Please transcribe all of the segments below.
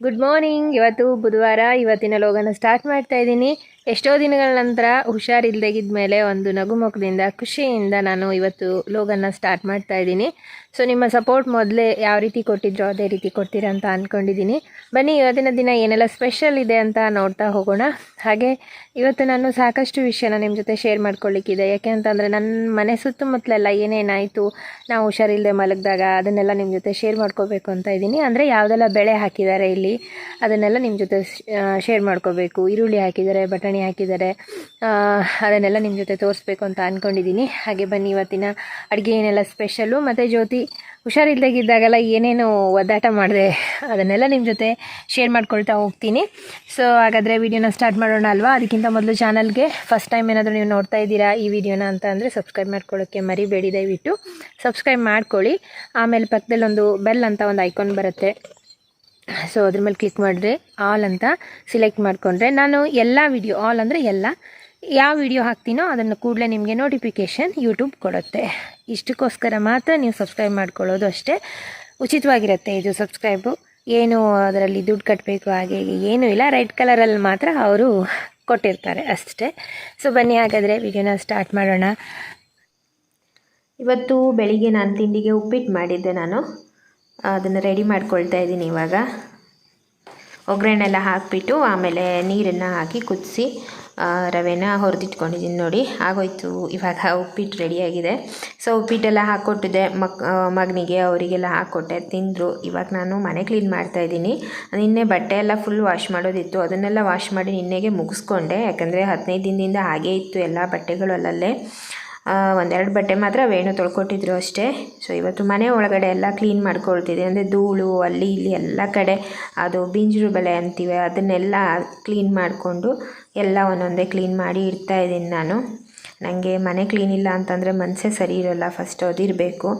Good morning. ಇವತ್ತು ಬುಧವಾರ. ಇವತ್ತಿನ ಲೋಗನ ಸ್ಟಾರ್ಟ್ ಮಾಡ್ತಾ ಇದ್ದೀನಿ. ಎಷ್ಟೋ ದಿನಗಳ ನಂತರ ಹುಷಾರಿಲ್ದಾಗಿದ್ದ ಮೇಲೆ ಒಂದು ನಗುಮುಖದಿಂದ ಖುಷಿಯಿಂದ ನಾನು ಇವತ್ತು ಲೋಗನ್ನ ಸ್ಟಾರ್ಟ್ ಮಾಡ್ತಾ ಇದ್ದೀನಿ. ಸೊ ನಿಮ್ಮ ಸಪೋರ್ಟ್ ಮೊದಲೇ ಯಾವ ರೀತಿ ಕೊಟ್ಟಿದ್ರೋ ಅದೇ ರೀತಿ ಕೊಡ್ತೀರಾ ಅಂತ ಅಂದ್ಕೊಂಡಿದ್ದೀನಿ. ಬನ್ನಿ ಇವತ್ತಿನ ದಿನ ಏನೆಲ್ಲ ಸ್ಪೆಷಲ್ ಇದೆ ಅಂತ ನೋಡ್ತಾ ಹೋಗೋಣ. ಹಾಗೆ ಇವತ್ತು ನಾನು ಸಾಕಷ್ಟು ವಿಷಯನ ನಿಮ್ಮ ಜೊತೆ ಶೇರ್ ಮಾಡ್ಕೊಳ್ಳಿಕ್ಕಿದೆ. ಯಾಕೆ ಅಂತಂದರೆ ನನ್ನ ಮನೆ ಸುತ್ತಮುತ್ತಲೆಲ್ಲ ಏನೇನಾಯಿತು, ನಾವು ಹುಷಾರಿಲ್ಲದೆ ಮಲಗಿದಾಗ ಅದನ್ನೆಲ್ಲ ನಿಮ್ಮ ಜೊತೆ ಶೇರ್ ಮಾಡ್ಕೋಬೇಕು ಅಂತ ಇದ್ದೀನಿ. ಅಂದರೆ ಯಾವುದೆಲ್ಲ ಬೆಳೆ ಹಾಕಿದ್ದಾರೆ ಇಲ್ಲಿ ಅದನ್ನೆಲ್ಲ ನಿಮ್ಮ ಜೊತೆ ಶೇರ್ ಮಾಡ್ಕೋಬೇಕು. ಈರುಳ್ಳಿ ಹಾಕಿದ್ದಾರೆ, ಬಟಾಣಿ ಹಾಕಿದ್ದಾರೆ, ಅದನ್ನೆಲ್ಲ ನಿಮ್ಮ ಜೊತೆ ತೋರಿಸ್ಬೇಕು ಅಂತ ಅಂದ್ಕೊಂಡಿದ್ದೀನಿ. ಹಾಗೆ ಬನ್ನಿ ಇವತ್ತಿನ ಅಡುಗೆ ಏನೆಲ್ಲ ಸ್ಪೆಷಲ್ಲು, ಮತ್ತು ಜ್ಯೋತಿ ಹುಷಾರಿಲ್ದಾಗಿದ್ದಾಗೆಲ್ಲ ಏನೇನು ಒದ್ದಾಟ ಮಾಡಿದೆ ಅದನ್ನೆಲ್ಲ ನಿಮ್ಮ ಜೊತೆ ಶೇರ್ ಮಾಡ್ಕೊಳ್ತಾ ಹೋಗ್ತೀನಿ. ಸೊ ಹಾಗಾದರೆ ವಿಡಿಯೋನ ಸ್ಟಾರ್ಟ್ ಮಾಡೋಣ ಅಲ್ವಾ. ಅದಕ್ಕಿಂತ ಮೊದಲು ಚಾನಲ್ಗೆ ಫಸ್ಟ್ ಟೈಮ್ ಏನಾದರೂ ನೀವು ನೋಡ್ತಾ ಇದ್ದೀರಾ ಈ ವಿಡಿಯೋನ ಅಂತ ಅಂದರೆ ಸಬ್ಸ್ಕ್ರೈಬ್ ಮಾಡ್ಕೊಳ್ಳೋಕ್ಕೆ ಮರಿಬೇಡಿ. ದಯವಿಟ್ಟು ಸಬ್ಸ್ಕ್ರೈಬ್ ಮಾಡ್ಕೊಳ್ಳಿ. ಆಮೇಲೆ ಪಕ್ಕದಲ್ಲಿ ಒಂದು ಬೆಲ್ ಅಂತ ಒಂದು ಐಕಾನ್ ಬರುತ್ತೆ. ಸೊ ಅದ್ರ ಮೇಲೆ ಕ್ಲಿಕ್ ಮಾಡಿದ್ರೆ ಆಲ್ ಅಂತ ಸಿಲೆಕ್ಟ್ ಮಾಡಿಕೊಂಡ್ರೆ ನಾನು ಎಲ್ಲ ವಿಡಿಯೋ, ಆಲ್ ಅಂದರೆ ಎಲ್ಲ, ಯಾವ ವಿಡಿಯೋ ಹಾಕ್ತೀನೋ ಅದನ್ನು ಕೂಡಲೇ ನಿಮಗೆ ನೋಟಿಫಿಕೇಷನ್ ಯೂಟ್ಯೂಬ್ ಕೊಡುತ್ತೆ. ಇಷ್ಟಕ್ಕೋಸ್ಕರ ಮಾತ್ರ ನೀವು ಸಬ್ಸ್ಕ್ರೈಬ್ ಮಾಡ್ಕೊಳ್ಳೋದು ಅಷ್ಟೇ. ಉಚಿತವಾಗಿರುತ್ತೆ ಇದು ಸಬ್ಸ್ಕ್ರೈಬು. ಏನು ಅದರಲ್ಲಿ ದುಡ್ಡು ಕಟ್ಟಬೇಕು ಹಾಗೆ ಏನೂ ಇಲ್ಲ. ರೆಡ್ ಕಲರಲ್ಲಿ ಮಾತ್ರ ಅವರು ಕೊಟ್ಟಿರ್ತಾರೆ ಅಷ್ಟೇ. ಸೊ ಬನ್ನಿ ಹಾಗಾದರೆ ವಿಡಿಯೋನ ಸ್ಟಾರ್ಟ್ ಮಾಡೋಣ. ಇವತ್ತು ಬೆಳಿಗ್ಗೆ ನಾನು ತಿಂಡಿಗೆ ಉಪ್ಪಿಟ್ಟು ಮಾಡಿದ್ದೆ. ನಾನು ಅದನ್ನು ರೆಡಿ ಮಾಡ್ಕೊಳ್ತಾ ಇದ್ದೀನಿ. ಇವಾಗ ಒಗ್ಗರಣೆಲ್ಲ ಹಾಕಿಬಿಟ್ಟು ಆಮೇಲೆ ನೀರನ್ನು ಹಾಕಿ ಕುದಿಸಿ ರವೆನ ಹುರಿದಿಟ್ಕೊಂಡಿದ್ದೀನಿ. ನೋಡಿ ಆಗೋಯ್ತು. ಇವಾಗ ಉಪ್ಪಿಟ್ಟು ರೆಡಿಯಾಗಿದೆ. ಸೊ ಉಪ್ಪಿಟ್ಟೆಲ್ಲ ಹಾಕ್ಕೊಟ್ಟಿದ್ದೆ ಮಗನಿಗೆ, ಅವರಿಗೆಲ್ಲ ಹಾಕ್ಕೊಟ್ಟೆ, ತಿಂದರು. ಇವಾಗ ನಾನು ಮನೆ ಕ್ಲೀನ್ ಮಾಡ್ತಾಯಿದ್ದೀನಿ. ನಿನ್ನೆ ಬಟ್ಟೆ ಎಲ್ಲ ಫುಲ್ ವಾಶ್ ಮಾಡೋದಿತ್ತು, ಅದನ್ನೆಲ್ಲ ವಾಶ್ ಮಾಡಿ ನಿನ್ನೆಗೆ ಮುಗಿಸ್ಕೊಂಡೆ. ಯಾಕಂದರೆ 15 ದಿನದಿಂದ ಹಾಗೇ ಇತ್ತು ಎಲ್ಲ ಬಟ್ಟೆಗಳು ಅಲ್ಲಲ್ಲೇ. ಒಂದೆರಡು ಬಟ್ಟೆ ಮಾತ್ರ ವೇಣು ತೊಳ್ಕೊಟ್ಟಿದ್ರು ಅಷ್ಟೇ. ಸೊ ಇವತ್ತು ಮನೆ ಒಳಗಡೆ ಎಲ್ಲ ಕ್ಲೀನ್ ಮಾಡ್ಕೊಳ್ತಿದ್ದೆ. ಅಂದರೆ ಧೂಳು ಅಲ್ಲಿ ಇಲ್ಲಿ ಎಲ್ಲ ಕಡೆ, ಅದು ಬಿಂಜರು ಬಲೆ ಅಂತೀವಿ, ಅದನ್ನೆಲ್ಲ ಕ್ಲೀನ್ ಮಾಡಿಕೊಂಡು ಎಲ್ಲ ಒಂದೊಂದೇ ಕ್ಲೀನ್ ಮಾಡಿ ಇಡ್ತಾಯಿದ್ದೀನಿ ನಾನು. ನನಗೆ ಮನೆ ಕ್ಲೀನ್ ಇಲ್ಲ ಅಂತಂದರೆ ಮನಸ್ಸೇ ಸರಿ ಇರೋಲ್ಲ. ಫಸ್ಟ್ ಅದಿರಬೇಕು.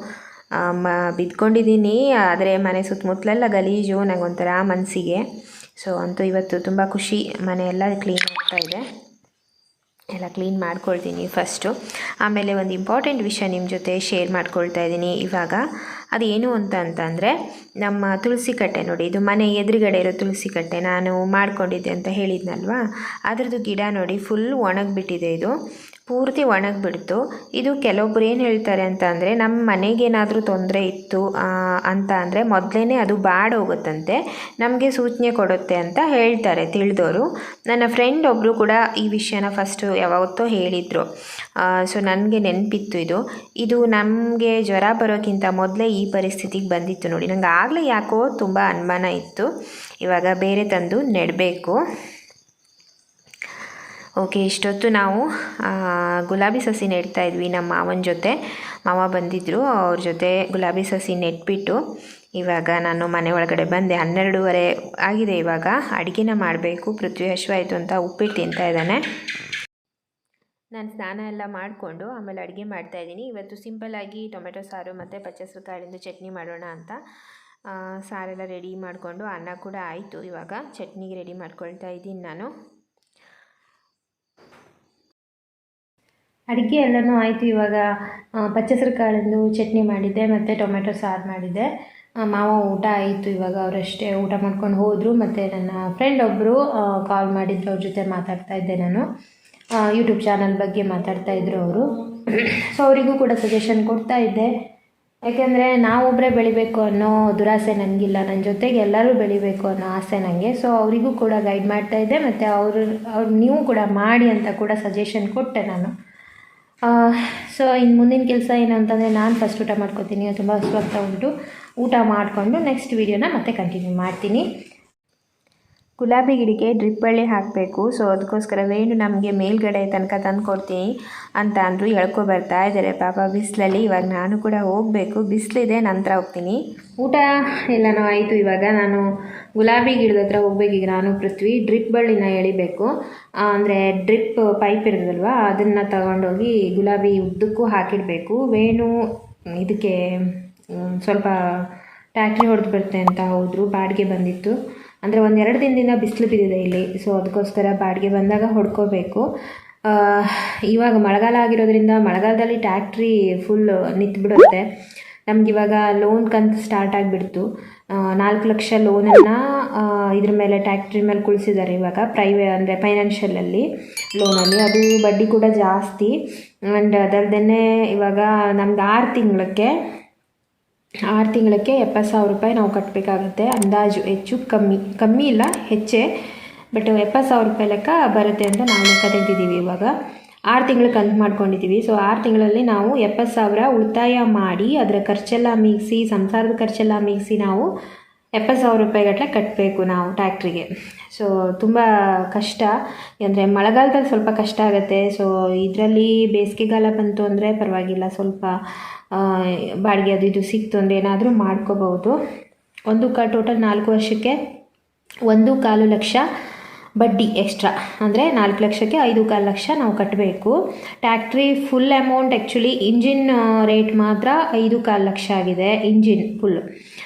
ಬಿದ್ಕೊಂಡಿದ್ದೀನಿ, ಆದರೆ ಮನೆ ಸುತ್ತಮುತ್ತಲೆಲ್ಲ ಗಲೀಜು, ನನಗೊಂಥರ ಮನಸ್ಸಿಗೆ. ಸೊ ಅಂತೂ ಇವತ್ತು ತುಂಬ ಖುಷಿ. ಮನೆಯೆಲ್ಲ ಕ್ಲೀನ್ ಆಗ್ತಾಯಿದೆ. ಎಲ್ಲ ಕ್ಲೀನ್ ಮಾಡ್ಕೊಳ್ತೀನಿ ಫಸ್ಟು. ಆಮೇಲೆ ಒಂದು ಇಂಪಾರ್ಟೆಂಟ್ ವಿಷಯ ನಿಮ್ಮ ಜೊತೆ ಶೇರ್ ಮಾಡ್ಕೊಳ್ತಾ ಇದ್ದೀನಿ ಇವಾಗ. ಅದೇನು ಅಂತಂದರೆ ನಮ್ಮ ತುಳಸಿ ಕಟ್ಟೆ ನೋಡಿ, ಇದು ಮನೆ ಎದುರುಗಡೆ ಇರೋ ತುಳಸಿ ಕಟ್ಟೆ ನಾನು ಮಾಡ್ಕೊಂಡಿದ್ದೆ ಅಂತ ಹೇಳಿದ್ನಲ್ವಾ, ಅದರದ್ದು ಗಿಡ ನೋಡಿ ಫುಲ್ ಒಣಗಿಬಿಟ್ಟಿದೆ. ಇದು ಪೂರ್ತಿ ಒಣಗಿಬಿಡ್ತು. ಇದು ಕೆಲವೊಬ್ರು ಏನು ಹೇಳ್ತಾರೆ ಅಂತ ಅಂದರೆ, ನಮ್ಮ ಮನೆಗೇನಾದರೂ ತೊಂದರೆ ಇತ್ತು ಅಂತ ಅಂದರೆ ಮೊದಲೇ ಅದು ಬಾಡೋಗುತ್ತಂತೆ, ನಮಗೆ ಸೂಚನೆ ಕೊಡುತ್ತೆ ಅಂತ ಹೇಳ್ತಾರೆ ತಿಳಿದವರು. ನನ್ನ ಫ್ರೆಂಡ್ ಒಬ್ಬರು ಕೂಡ ಈ ವಿಷಯನ ಫಸ್ಟು ಯಾವತ್ತೋ ಹೇಳಿದರು. ಸೊ ನನಗೆ ನೆನಪಿತ್ತು ಇದು ನಮಗೆ ಜ್ವರ ಬರೋಕ್ಕಿಂತ ಮೊದಲೇ ಈ ಪರಿಸ್ಥಿತಿಗೆ ಬಂದಿತ್ತು ನೋಡಿ. ನನಗೆ ಆಗಲೇ ಯಾಕೋ ತುಂಬ ಅನುಮಾನ ಇತ್ತು. ಇವಾಗ ಬೇರೆ ತಂದು ನೆಡಬೇಕು. ಓಕೆ, ಇಷ್ಟೊತ್ತು ನಾವು ಗುಲಾಬಿ ಸಸಿ ನೆಡ್ತಾ ಇದ್ವಿ ನಮ್ಮ ಮಾವನ ಜೊತೆ. ಮಾವ ಬಂದಿದ್ದರು, ಅವ್ರ ಜೊತೆ ಗುಲಾಬಿ ಸಸಿ ನೆಟ್ಬಿಟ್ಟು ಇವಾಗ ನಾನು ಮನೆ ಒಳಗಡೆ ಬಂದೆ. 12:30 ಆಗಿದೆ. ಇವಾಗ ಅಡುಗೆನ ಮಾಡಬೇಕು. ಪೃಥ್ವಿ ಹಶ್ವಾಯಿತು ಅಂತ ಉಪ್ಪಿಟ್ಟು ತಿಂತಾ ಇದ್ದಾನೆ. ನಾನು ಸ್ನಾನ ಎಲ್ಲ ಮಾಡಿಕೊಂಡು ಆಮೇಲೆ ಅಡುಗೆ ಮಾಡ್ತಾಯಿದ್ದೀನಿ. ಇವತ್ತು ಸಿಂಪಲ್ಲಾಗಿ ಟೊಮೆಟೊ ಸಾರು ಮತ್ತು ಪಚ್ಚೆಸರು ಕಾಳಿಂದ ಚಟ್ನಿ ಮಾಡೋಣ ಅಂತ ಸಾರೆಲ್ಲ ರೆಡಿ ಮಾಡಿಕೊಂಡು, ಅನ್ನ ಕೂಡ ಆಯಿತು. ಇವಾಗ ಚಟ್ನಿಗೆ ರೆಡಿ ಮಾಡ್ಕೊಳ್ತಾ ಇದ್ದೀನಿ ನಾನು. ಅಡುಗೆ ಎಲ್ಲನೂ ಆಯಿತು. ಇವಾಗ ಪಚ್ಚೆಸರು ಕಾಳಿಂದು ಚಟ್ನಿ ಮಾಡಿದ್ದೆ ಮತ್ತು ಟೊಮೆಟೊ ಸಾರು ಮಾಡಿದ್ದೆ. ಮಾವ ಊಟ ಆಯಿತು. ಇವಾಗ ಅವರಷ್ಟೇ ಊಟ ಮಾಡ್ಕೊಂಡು ಹೋದರು. ಮತ್ತು ನನ್ನ ಫ್ರೆಂಡ್ ಒಬ್ಬರು ಕಾಲ್ ಮಾಡಿದ್ರು, ಅವ್ರ ಜೊತೆ ಮಾತಾಡ್ತಾ ಇದ್ದೆ ನಾನು. ಯೂಟ್ಯೂಬ್ ಚಾನಲ್ ಬಗ್ಗೆ ಮಾತಾಡ್ತಾಯಿದ್ರು ಅವರು. ಸೊ ಅವರಿಗೂ ಕೂಡ ಸಜೆಷನ್ ಕೊಡ್ತಾ ಇದ್ದೆ. ಯಾಕೆಂದರೆ ನಾವೊಬ್ಬರೇ ಬೆಳಿಬೇಕು ಅನ್ನೋ ದುರಾಸೆ ನನಗಿಲ್ಲ, ನನ್ನ ಜೊತೆಗೆ ಎಲ್ಲರೂ ಬೆಳಿಬೇಕು ಅನ್ನೋ ಆಸೆ ನನಗೆ. ಸೊ ಅವರಿಗೂ ಕೂಡ ಗೈಡ್ ಮಾಡ್ತಾಯಿದ್ದೆ. ಮತ್ತು ಅವ್ರು ನೀವು ಕೂಡ ಮಾಡಿ ಅಂತ ಕೂಡ ಸಜೆಷನ್ ಕೊಟ್ಟೆ ನಾನು. ಸೊ ಇನ್ನು ಮುಂದಿನ ಕೆಲಸ ಏನು ಅಂತಂದರೆ, ನಾನು ಫಸ್ಟ್ ಊಟ ಮಾಡ್ಕೊತೀನಿ. ತುಂಬ ಹಸುವಾಗ್ತಾ ಉಂಟು. ಊಟ ಮಾಡಿಕೊಂಡು ನೆಕ್ಸ್ಟ್ ವೀಡಿಯೋನ ಮತ್ತೆ ಕಂಟಿನ್ಯೂ ಮಾಡ್ತೀನಿ. ಗುಲಾಬಿ ಗಿಡಕ್ಕೆ ಡ್ರಿಪ್ ಬಳ್ಳಿ ಹಾಕಬೇಕು. ಸೊ ಅದಕ್ಕೋಸ್ಕರ ವೇಣು ನಮಗೆ ಮೇಲ್ಗಡೆ ತನಕ ತಂದು ಕೊಡ್ತೀನಿ ಅಂತ ಅಂದರು. ಎಳ್ಕೊ ಬರ್ತಾ ಇದ್ದಾರೆ ಪಾಪ ಬಿಸಿಲಲ್ಲಿ. ಇವಾಗ ನಾನು ಕೂಡ ಹೋಗಬೇಕು, ಬಿಸಿಲಿದೆ, ನಂತರ ಹೋಗ್ತೀನಿ. ಊಟ ಎಲ್ಲನೂ ಆಯಿತು. ಇವಾಗ ನಾನು ಗುಲಾಬಿ ಗಿಡದ ಹತ್ರ ಹೋಗ್ಬೇಕೀಗ ನಾನು ಪೃಥ್ವಿ. ಡ್ರಿಪ್ ಬಳ್ಳಿನ ಎಳಿಬೇಕು. ಅಂದರೆ ಡ್ರಿಪ್ ಪೈಪ್ ಇರೋದಲ್ವ, ಅದನ್ನು ತಗೊಂಡೋಗಿ ಗುಲಾಬಿ ಉದ್ದಕ್ಕೂ ಹಾಕಿಡಬೇಕು. ವೇಣು ಇದಕ್ಕೆ ಸ್ವಲ್ಪ ಟ್ಯಾಕ್ಟ್ರಿ ಹೊಡೆದು ಬರುತ್ತೆ ಅಂತ ಹೋದರು. ಬಾಡಿಗೆ ಬಂದಿತ್ತು. ಅಂದರೆ 1-2 ದಿನದಿಂದ ಬಿಸಿಲು ಬಿದ್ದಿದೆ ಇಲ್ಲಿ. ಸೊ ಅದಕ್ಕೋಸ್ಕರ ಬಾಡಿಗೆ ಬಂದಾಗ ಹೊಡ್ಕೋಬೇಕು. ಇವಾಗ ಮಳೆಗಾಲ ಆಗಿರೋದ್ರಿಂದ ಮಳೆಗಾಲದಲ್ಲಿ ಟ್ಯಾಕ್ಟ್ರಿ ಫುಲ್ ನಿಂತುಬಿಡುತ್ತೆ. ನಮಗಿವಾಗ ಲೋನ್ ಕಂತು ಸ್ಟಾರ್ಟ್ ಆಗಿಬಿಡ್ತು. 4 ಲಕ್ಷ ಲೋನನ್ನು ಇದ್ರ ಮೇಲೆ ಟ್ಯಾಕ್ಟ್ರಿ ಮೇಲೆ ಕುಳಿಸಿದ್ದಾರೆ ಇವಾಗ ಅಂದರೆ ಫೈನಾನ್ಷಿಯಲಲ್ಲಿ ಲೋನಲ್ಲಿ. ಅದು ಬಡ್ಡಿ ಕೂಡ ಜಾಸ್ತಿ. ಆ್ಯಂಡ್ ಅದಲ್ಲದೆ ಇವಾಗ ನಮ್ದು 6 ತಿಂಗಳಿಗೆ 70,000 ರೂಪಾಯಿ ನಾವು ಕಟ್ಟಬೇಕಾಗುತ್ತೆ ಅಂದಾಜು. ಹೆಚ್ಚು ಕಮ್ಮಿ ಇಲ್ಲ, ಹೆಚ್ಚೇ, ಬಟ್ 70,000 ರೂಪಾಯಿ ಲೆಕ್ಕ ಬರುತ್ತೆ ಅಂತ ನಾವು ಲೆಕ್ಕ ತೆಗೆದಿದ್ದೀವಿ. ಇವಾಗ 6 ತಿಂಗಳು ಕಂತು ಮಾಡ್ಕೊಂಡಿದ್ದೀವಿ. ಸೊ 6 ತಿಂಗಳಲ್ಲಿ ನಾವು 70,000 ಉಳಿತಾಯ ಮಾಡಿ ಅದರ ಖರ್ಚೆಲ್ಲ ಮೀಗಿಸಿ, ಸಂಸಾರದ ಖರ್ಚೆಲ್ಲ ಮೀಗಿಸಿ ನಾವು 70,000 ರೂಪಾಯಿ ಗಟ್ಟಲೆ ಕಟ್ಟಬೇಕು ನಾವು ಟ್ಯಾಕ್ಟ್ರಿಗೆ. ಸೊ ತುಂಬ ಕಷ್ಟ, ಅಂದರೆ ಮಳೆಗಾಲದಲ್ಲಿ ಸ್ವಲ್ಪ ಕಷ್ಟ ಆಗುತ್ತೆ. ಸೊ ಇದರಲ್ಲಿ ಬೇಸಿಗೆಗಾಲ ಬಂತು ಅಂದರೆ ಪರವಾಗಿಲ್ಲ, ಸ್ವಲ್ಪ ಬಾಡಿಗೆ ಅದು ಇದು ಸಿಕ್ತು ಅಂದರೆ ಏನಾದರೂ ಮಾಡ್ಕೋಬಹುದು. ಟೋಟಲ್ 4 ವರ್ಷಕ್ಕೆ 1.25 ಲಕ್ಷ ಬಡ್ಡಿ ಎಕ್ಸ್ಟ್ರಾ, ಅಂದರೆ 4 ಲಕ್ಷಕ್ಕೆ 5.25 ಲಕ್ಷ ನಾವು ಕಟ್ಟಬೇಕು. ಟ್ಯಾಕ್ಟ್ರಿ full amount actually engine rate ಮಾತ್ರ 5.25 ಲಕ್ಷ ಆಗಿದೆ. ಇಂಜಿನ್ ಫುಲ್,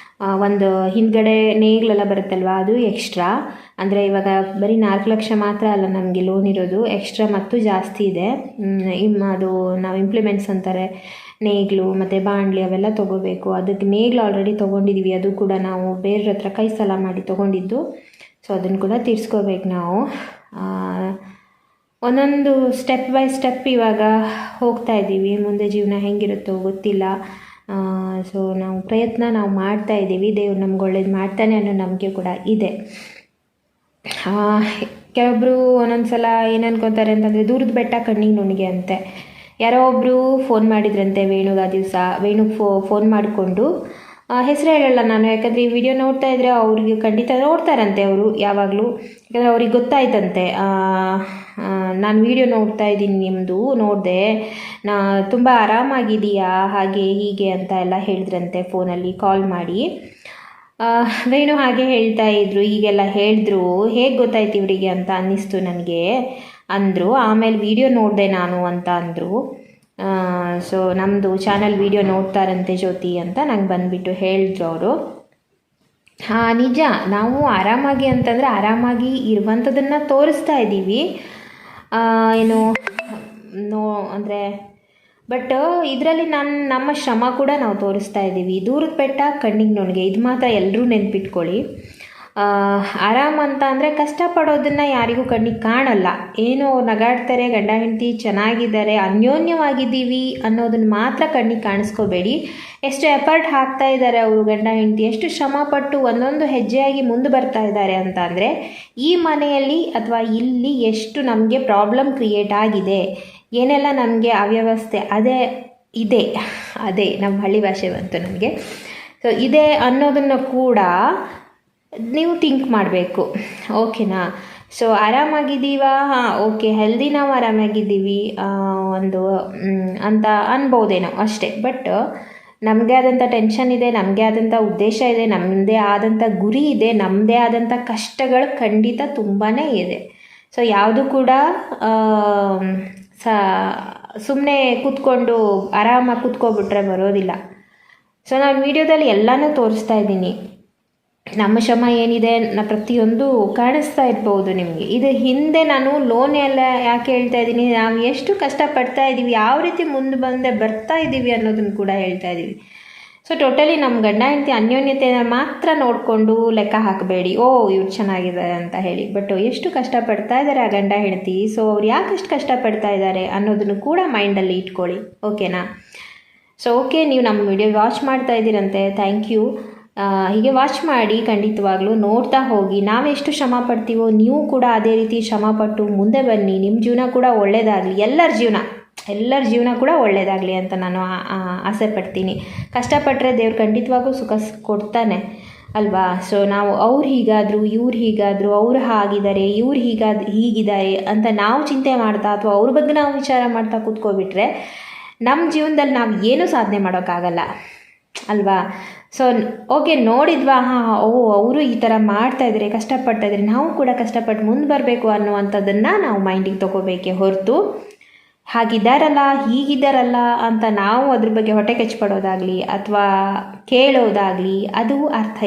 ಒಂದು ಹಿಂದ್ಗಡೆ ನೇಗ್ಲೆಲ್ಲ ಬರುತ್ತಲ್ವ ಅದು ಎಕ್ಸ್ಟ್ರಾ. ಅಂದರೆ ಇವಾಗ ಬರೀ 4 ಲಕ್ಷ ಮಾತ್ರ ಅಲ್ಲ ನಮಗೆ ಲೋನ್ ಇರೋದು, ಎಕ್ಸ್ಟ್ರಾ ಮತ್ತು ಜಾಸ್ತಿ ಇದೆ. ಅದು ನಾವು ಇಂಪ್ಲಿಮೆಂಟ್ಸ್ ಅಂತಾರೆ, ನೇಗ್ಲು ಮತ್ತು ಬಾಣಲಿ ಅವೆಲ್ಲ ತೊಗೋಬೇಕು. ಅದಕ್ಕೆ ನೇಗ್ಲು ಆಲ್ರೆಡಿ ತೊಗೊಂಡಿದ್ದೀವಿ, ಅದು ಕೂಡ ನಾವು ಬೇರೆಯವ್ರ ಹತ್ರ ಕೈ ಸಾಲ ಮಾಡಿ ತೊಗೊಂಡಿದ್ದು. ಸೊ ಅದನ್ನು ಕೂಡ ತೀರಿಸ್ಕೋಬೇಕು ನಾವು. ಒಂದೊಂದು ಸ್ಟೆಪ್ ಬೈ ಸ್ಟೆಪ್ ಇವಾಗ ಹೋಗ್ತಾ ಇದ್ದೀವಿ. ಮುಂದೆ ಜೀವನ ಹೆಂಗಿರುತ್ತೋ ಗೊತ್ತಿಲ್ಲ. ಸೊ ನಾವು ಮಾಡ್ತಾ ಇದ್ದೀವಿ. ದೇವ್ರು ನಮ್ಗೆ ಒಳ್ಳೇದು ಮಾಡ್ತಾನೆ ಅನ್ನೋ ನಂಬಿಕೆ ಕೂಡ ಇದೆ. ಕೆಲವೊಬ್ಬರು ಒಂದೊಂದು ಸಲ ಏನು ಅನ್ಕೊತಾರೆ ಅಂತಂದರೆ ದೂರದ ಬೆಟ್ಟ ಕಣ್ಣಿಗೆ ನುಣಿಗೆ ಅಂತೆ. ಯಾರೋ ಒಬ್ಬರು ಫೋನ್ ಮಾಡಿದ್ರಂತೆ ವೇಣುಗೆ. ಆ ದಿವಸ ವೇಣುಗೆ ಫೋನ್ ಮಾಡಿಕೊಂಡು, ಹೆಸರು ಹೇಳಲ್ಲ ನಾನು, ಯಾಕಂದರೆ ಈ ವಿಡಿಯೋ ನೋಡ್ತಾ ಇದ್ದರೆ ಅವ್ರಿಗೆ ಖಂಡಿತ ನೋಡ್ತಾರಂತೆ ಅವರು ಯಾವಾಗಲೂ, ಯಾಕಂದರೆ ಅವ್ರಿಗೆ ಗೊತ್ತಾಯ್ತಂತೆ ನಾನು ವಿಡಿಯೋ ನೋಡ್ತಾ ಇದ್ದೀನಿ ನಿಮ್ಮದು, ನೋಡಿದೆ, ತುಂಬ ಆರಾಮಾಗಿದೆಯಾ ಹಾಗೆ ಹೀಗೆ ಅಂತ ಎಲ್ಲ ಹೇಳಿದ್ರಂತೆ ಫೋನಲ್ಲಿ ಕಾಲ್ ಮಾಡಿ. ವೇಣು ಹಾಗೆ ಹೇಳ್ತಾ ಇದ್ರು, ಹೀಗೆಲ್ಲ ಹೇಳಿದ್ರು, ಹೇಗೆ ಗೊತ್ತಾಯ್ತು ಇವರಿಗೆ ಅಂತ ಅನ್ನಿಸ್ತು ನನಗೆ ಅಂದರು. ಆಮೇಲೆ ವಿಡಿಯೋ ನೋಡಿದೆ ನಾನು ಅಂತ ಅಂದರು. ಸೊ ನಮ್ಮದು ಚಾನಲ್ ವಿಡಿಯೋ ನೋಡ್ತಾರಂತೆ ಜ್ಯೋತಿ ಅಂತ ನಂಗೆ ಬಂದುಬಿಟ್ಟು ಹೇಳಿದ್ರು ಅವರು. ನಿಜ, ನಾವು ಆರಾಮಾಗಿ ಅಂತಂದರೆ ಆರಾಮಾಗಿ ಇರುವಂಥದ್ದನ್ನು ತೋರಿಸ್ತಾ ಇದ್ದೀವಿ. ಅಂದರೆ ಬಟ್ ಇದರಲ್ಲಿ ನಮ್ಮ ಶ್ರಮ ಕೂಡ ನಾವು ತೋರಿಸ್ತಾ ಇದ್ದೀವಿ. ದೂರದ ಬೆಟ್ಟ ಕಣ್ಣಿಗೆ ನುಣಿಗೆ, ಇದು ಮಾತ್ರ ಎಲ್ಲರೂ ನೆನ್ಪಿಟ್ಕೊಳ್ಳಿ. ಆರಾಮ ಅಂತ ಅಂದರೆ ಕಷ್ಟಪಡೋದನ್ನು ಯಾರಿಗೂ ಕಣ್ಣಿಗೆ ಕಾಣಲ್ಲ. ಏನೋ ನಗಾಡ್ತಾರೆ, ಗಂಡ ಹೆಂಡತಿ ಚೆನ್ನಾಗಿದ್ದಾರೆ, ಅನ್ಯೋನ್ಯವಾಗಿದ್ದೀವಿ ಅನ್ನೋದನ್ನು ಮಾತ್ರ ಕಣ್ಣಿಗೆ ಕಾಣಿಸ್ಕೋಬೇಡಿ. ಎಷ್ಟು ಎಫರ್ಟ್ ಹಾಕ್ತಾ ಇದ್ದಾರೆ ಅವರು ಗಂಡ ಹೆಂಡತಿ, ಎಷ್ಟು ಶ್ರಮಪಟ್ಟು ಒಂದೊಂದು ಹೆಜ್ಜೆಯಾಗಿ ಮುಂದೆ ಬರ್ತಾ ಇದ್ದಾರೆ ಅಂತ ಅಂದರೆ ಈ ಮನೆಯಲ್ಲಿ ಅಥವಾ ಇಲ್ಲಿ ಎಷ್ಟು ನಮಗೆ ಪ್ರಾಬ್ಲಮ್ ಕ್ರಿಯೇಟ್ ಆಗಿದೆ, ಏನೆಲ್ಲ ನಮಗೆ ಅವ್ಯವಸ್ಥೆ ಅದೇ ನಮ್ಮ ಹಳ್ಳಿ ಭಾಷೆ ಬಂತು ನನಗೆ. ಸೊ ಇದೆ ಅನ್ನೋದನ್ನು ಕೂಡ ನೀವು ಥಿಂಕ್ ಮಾಡಬೇಕು. ಓಕೆನಾ? ಸೊ ಆರಾಮಾಗಿದ್ದೀವಾ? ಓಕೆ, ಹೆಲ್ದಿ ನಾವು ಆರಾಮಾಗಿದ್ದೀವಿ ಅಂತ ಅನ್ಬೋದೇನೋ ಅಷ್ಟೇ. ಬಟ್ ನಮ್ಮದೇ ಆದಂಥ ಟೆನ್ಷನ್ ಇದೆ, ನಮ್ಮದೇ ಆದಂಥ ಉದ್ದೇಶ ಇದೆ, ನಮ್ಮದೇ ಆದಂಥ ಗುರಿ ಇದೆ, ನಮ್ಮದೇ ಆದಂಥ ಕಷ್ಟಗಳು ಖಂಡಿತ ತುಂಬಾ ಇದೆ. ಸೊ ಯಾವುದು ಕೂಡ ಸುಮ್ಮನೆ ಕೂತ್ಕೊಂಡು ಆರಾಮಾಗಿ ಕೂತ್ಕೊಬಿಟ್ರೆ ಬರೋದಿಲ್ಲ. ಸೊ ನಾನು ವಿಡಿಯೋದಲ್ಲಿ ಎಲ್ಲನೂ ತೋರಿಸ್ತಾ ಇದ್ದೀನಿ. ನಮ್ಮ ಶ್ರಮ ಏನಿದೆ ಪ್ರತಿಯೊಂದು ಕಾಣಿಸ್ತಾ ಇರ್ಬೋದು ನಿಮಗೆ. ಇದು ಹಿಂದೆ ನಾನು ಲೋನ್ ಎಲ್ಲ ಯಾಕೆ ಹೇಳ್ತಾ ಇದ್ದೀನಿ, ನಾವು ಎಷ್ಟು ಕಷ್ಟಪಡ್ತಾ ಇದ್ದೀವಿ, ಯಾವ ರೀತಿ ಮುಂದೆ ಬರ್ತಾ ಇದ್ದೀವಿ ಅನ್ನೋದನ್ನು ಕೂಡ ಹೇಳ್ತಾ ಇದ್ದೀವಿ. ಸೊ ಟೋಟಲಿ ನಮ್ಮ ಗಂಡ ಹೆಂಡತಿ ಅನ್ಯೋನ್ಯತೆಯನ್ನು ಮಾತ್ರ ನೋಡಿಕೊಂಡು ಲೆಕ್ಕ ಹಾಕಬೇಡಿ, ಇವ್ರು ಚೆನ್ನಾಗಿದ್ದಾರೆ ಅಂತ ಹೇಳಿ. ಬಟ್ ಎಷ್ಟು ಕಷ್ಟಪಡ್ತಾ ಇದ್ದಾರೆ ಆ ಗಂಡ ಹೆಂಡತಿ, ಸೊ ಅವ್ರು ಯಾಕೆ ಅಷ್ಟು ಕಷ್ಟಪಡ್ತಾ ಇದ್ದಾರೆ ಅನ್ನೋದನ್ನು ಕೂಡ ಮೈಂಡಲ್ಲಿ ಇಟ್ಕೊಳ್ಳಿ. ಓಕೆನಾ? ಸೊ ಓಕೆ, ನೀವು ನಮ್ಮ ವಿಡಿಯೋ ವಾಚ್ ಮಾಡ್ತಾ ಇದ್ದೀರಂತೆ, ಥ್ಯಾಂಕ್ ಯು. ಹೀಗೆ ವಾಚ್ ಮಾಡಿ, ಖಂಡಿತವಾಗ್ಲೂ ನೋಡ್ತಾ ಹೋಗಿ. ನಾವೆಷ್ಟು ಶ್ರಮ ಪಡ್ತೀವೋ ನೀವು ಕೂಡ ಅದೇ ರೀತಿ ಶ್ರಮಪಟ್ಟು ಮುಂದೆ ಬನ್ನಿ. ನಿಮ್ಮ ಜೀವನ ಕೂಡ ಒಳ್ಳೆಯದಾಗಲಿ, ಎಲ್ಲರ ಜೀವನ ಕೂಡ ಒಳ್ಳೆಯದಾಗಲಿ ಅಂತ ನಾನು ಆಸೆ ಪಡ್ತೀನಿ. ಕಷ್ಟಪಟ್ಟರೆ ದೇವ್ರು ಖಂಡಿತವಾಗೂ ಸುಖ ಕೊಡ್ತಾನೆ ಅಲ್ವಾ? ಸೊ ನಾವು ಅವ್ರು ಹೀಗಾದರು, ಇವ್ರು ಹೀಗಾದರು, ಅವ್ರು ಹಾಗಿದ್ದಾರೆ, ಇವ್ರು ಹೀಗಿದ್ದಾರೆ ಅಂತ ನಾವು ಚಿಂತೆ ಮಾಡ್ತಾ ಅಥವಾ ಅವ್ರ ಬಗ್ಗೆ ನಾವು ವಿಚಾರ ಮಾಡ್ತಾ ಕೂತ್ಕೊಬಿಟ್ರೆ ನಮ್ಮ ಜೀವನದಲ್ಲಿ ನಾವು ಏನೂ ಸಾಧನೆ ಮಾಡೋಕ್ಕಾಗಲ್ಲ ಅಲ್ವಾ? ಸೊ ಓಕೆ, ನೋಡಿದ್ವಾ, ಅವರು ಈ ಥರ ಮಾಡ್ತಾಯಿದ್ದಾರೆ, ಕಷ್ಟಪಡ್ತಾಯಿದ್ದಾರೆ, ನಾವು ಕೂಡ ಕಷ್ಟಪಟ್ಟು ಮುಂದೆ ಬರಬೇಕು ಅನ್ನುವಂಥದ್ದನ್ನು ನಾವು ಮೈಂಡಿಗೆ ತೊಗೋಬೇಕೇ ಹೊರತು ಹಾಗಿದ್ದಾರಲ್ಲ ಹೀಗಿದ್ದಾರಲ್ಲ ಅಂತ ನಾವು ಅದ್ರ ಬಗ್ಗೆ ಹೊಟ್ಟೆ ಕೆಚ್ಚಪಡೋದಾಗಲಿ ಅಥವಾ ಕೇಳೋದಾಗಲಿ ಅದು ಅರ್ಥ